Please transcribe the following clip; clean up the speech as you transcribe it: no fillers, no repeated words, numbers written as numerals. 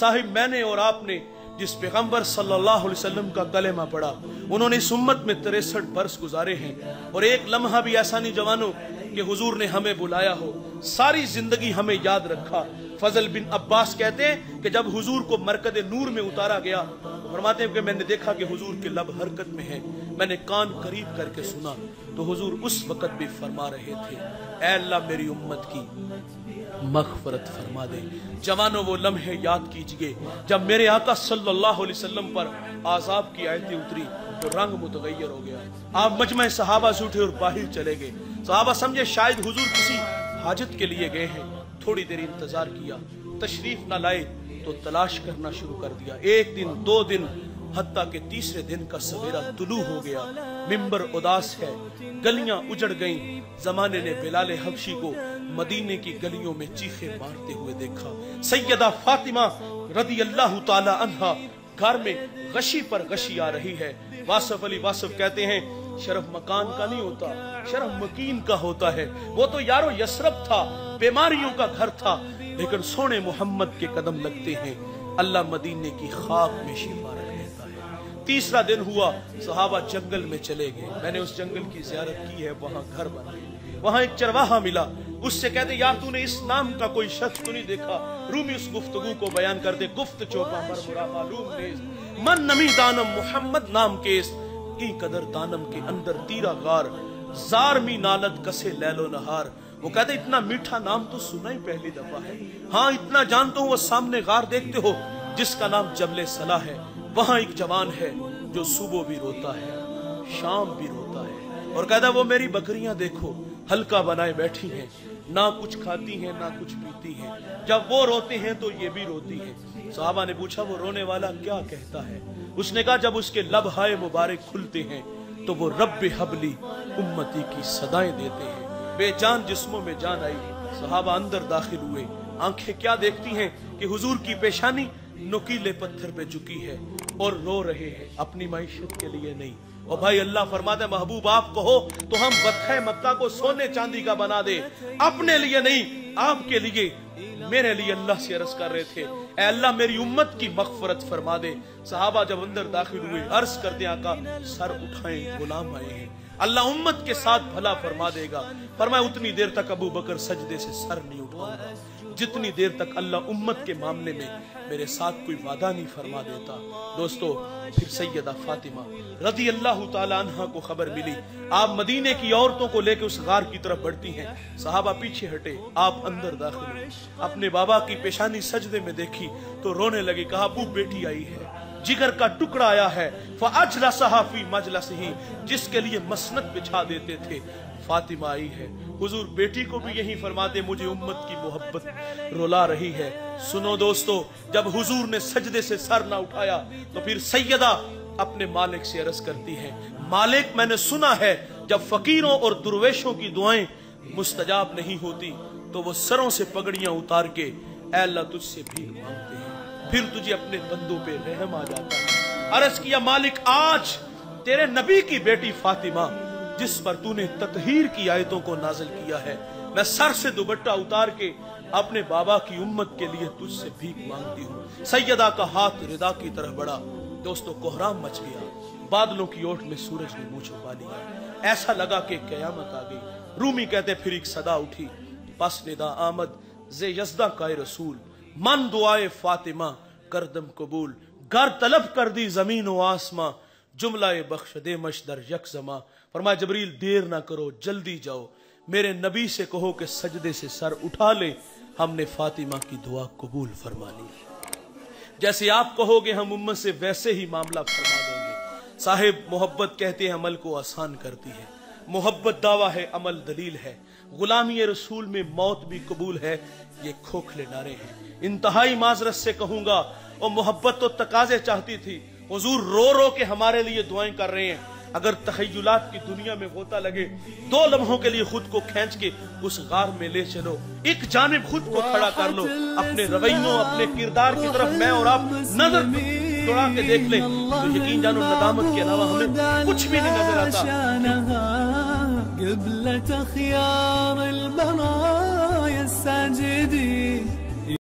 साहिब मैंने और आपने जिस पैगंबर सल्लल्लाहु अलैहि वसल्लम का कलेमा पढ़ा, उन्होंने इस उम्मत में 63 बरस गुजारे हैं और एक लम्हा भी ऐसा नहीं जवानों कि हुजूर ने हमें बुलाया हो, सारी जिंदगी हमें याद रखा। फजल बिन अब्बास कहते हैं कि जब हुजूर को मरकद नूर में उतारा गया, फरमाते हैं कि मैंने देखा कि हुजूर के लब हरकत में है, मैंने कान करीब करके सुना तो हुजूर उस वक्त भी फरमा रहे थे, ऐ अल्लाह मेरी उम्मत की मग़फ़िरत फरमा दे। जवानों वो लम्हे याद कीजिए जब मेरे आका सल्लल्लाहु अलैहि वसल्लम पर आज़ाब की आयतें उतरी तो रंग मुतगय्यर हो गया। आप मजमा सहाबा से उठे और बाहर चले गए। सहाबा समझे शायद हुजूर किसी हाजत के लिए गए हैं, थोड़ी देर इंतजार किया, तशरीफ न लाए तो तलाश करना शुरू कर दिया। एक दिन, 2 दिन, हत्ता के तीसरे दिन का सवेरा तुलू हो गया। मिंबर उदास है, गलियां उजड़ गईं। जमाने ने बिलाल हबशी को मदीने की गलियों में चीखे मारते हुए देखा। सैयदा फातिमा रदी अल्लाह ताला अन्हा घर में गशी पर गशी आ रही है। वासफ अली वासफ कहते हैं शरफ मकान का नहीं होता, शरफ मकीन का होता है। वो तो यारो यसरब था, बीमारियों का घर था, लेकिन सोने मोहम्मद के कदम लगते हैं, अल्लाह मदीने की खाक में शिफा रख देता है। तीसरा दिन हुआ, सहाबा जंगल में चले गए। मैंने उस जंगल की ज़ियारत की है, वहां घर बना है। वहां एक चरवाहा मिला, उससे कहते यार तूने इस नाम का कोई शख्स तो नहीं देखा? रूमी उस गुफ्तगू को बयान करते, गुफ्त चोपा मरमुरा मालूम नेज़, मन नमी दानम मोहम्मद नाम केस, की कदर दानम के अंदर तीरा गार, जार मी नालत कसे लैलो नहार। वो कहते इतना मीठा नाम तो सुना ही पहली दफा है। हाँ इतना जानता हूँ, वो सामने गार देखते हो जिसका नाम जबले सला है, वहां एक जवान है जो सुबह भी रोता है, शाम भी रोता है। और कहता वो मेरी बकरियां देखो हल्का बनाए बैठी हैं, ना कुछ खाती हैं ना कुछ पीती हैं, जब वो रोते हैं तो ये भी रोती हैं। साहबा ने पूछा वो रोने वाला क्या कहता है? उसने कहा जब उसके लब हाय मुबारक खुलते हैं तो वो रब्बे हबली उम्मती की सदाएं देते हैं। बेजान जिस्मों में जान आई। सहाबा अंदर दाखिल हुए। आंखें क्या देखती हैं कि हुजूर की पेशानी नुकीले पत्थर पे झुकी है और रो रहे हैं, अपनी माइशत के लिए नहीं। और भाई अल्लाह फरमाता है महबूब आप कहो तो हम बत्थे मक्का को सोने चांदी का बना दे, अपने लिए नहीं आपके लिए। मेरे लिए अल्लाह से अर्ज कर रहे थे, ऐ अल्लाह मेरी उम्मत की मग़फ़िरत फरमा दे। सहाबा जब अंदर दाखिल हुए अर्ज करते आका सर उठाएं गुलाम आए हैं, अल्लाह उम्मत के साथ भला फरमा देगा। फरमाया उतनी देर तक अबू बकर सजदे से सर नहीं उठाऊंगा जितनी देर तक अल्लाह उम्मत के मामले में मेरे साथ कोई वादा नहीं फरमा देता। दोस्तों फिर सैयदा फातिमा रज़ी अल्लाह ताला अन्हा को खबर मिली, आप मदीने की औरतों को लेकर उस गार की तरफ बढ़ती हैं। सहाबा पीछे हटे, आप अंदर दाखिल हुए। अपने बाबा की पेशानी सजदे में देखी तो रोने लगे। कहा अबू बेटी आई है, जिगर का टुकड़ा आया है, फ़अजलसहा फ़ी मजलसिही, जिसके लिए मसनद बिछा देते थे, फातिमा आई है। हुजूर बेटी को भी यही फरमाते मुझे उम्मत की मोहब्बत रुला रही है। सुनो दोस्तों, जब हुजूर ने सजदे से सर ना उठाया तो फिर सैयदा अपने मालिक से अर्ज करती है, मालिक मैंने सुना है जब फकीरों और दुर्वेशों की दुआएं मुस्तजाब नहीं होती तो वो सरों से पगड़ियां उतार के ऐ अल्लाह तुझसे भीख मांगते हैं, फिर तुझे अपने बंदों पे रहम आ जाता है। अर्ज किया मालिक आज तेरे नबी की बेटी फातिमा जिस पर तूने ततहीर की आयतों को नाजिल किया है, मैं सर से दुपट्टा उतार के अपने बाबा की उम्मत के लिए तुझसे भीख मांगती हूँ। सैयदा का हाथ रिदा की तरफ बढ़ा। दोस्तों कोहराम मच गया, बादलों की ओट में सूरज ने मुंह छुपा लिया, ऐसा लगा कि कयामत आ गई। रूमी कहते फिर एक सदा उठी, पस निदा आमद जे यज़दा का रसूल, मन दुआए फातिमा करदम कबूल, घर तलब कर दी जमीन व आसमां, जुमला बख्श दे मशदर यकजमा। फरमाया जबरील देर ना करो जल्दी जाओ, मेरे नबी से कहो कि सजदे से सर उठा ले, हमने फातिमा की दुआ कबूल फरमा ली। जैसे आप कहोगे हम उम्मत से वैसे ही मामला फरमा देंगे। साहिब मोहब्बत कहते हैं अमल को आसान करती है, मोहब्बत दावा है अमल दलील है, गुलामी रसूल में मौत भी कबूल है, ये खोखले नारे हैं। इंतहाई माजरत से कहूंगा और मोहब्बत तो तकाजे चाहती थी, हुजूर रो रो के हमारे लिए दुआएं कर रहे हैं। अगर तखय्युलात की दुनिया में होता लगे 2 लम्हों के लिए खुद को खींच के उस गार में ले चलो, एक जानिब खुद को खड़ा कर लो, अपने रवैयों अपने किरदार की तरफ मैं और आप नजर दौड़ा के देख लें तो यकीन जानो नदामत के अलावा हमें कुछ भी नहीं नजर आता।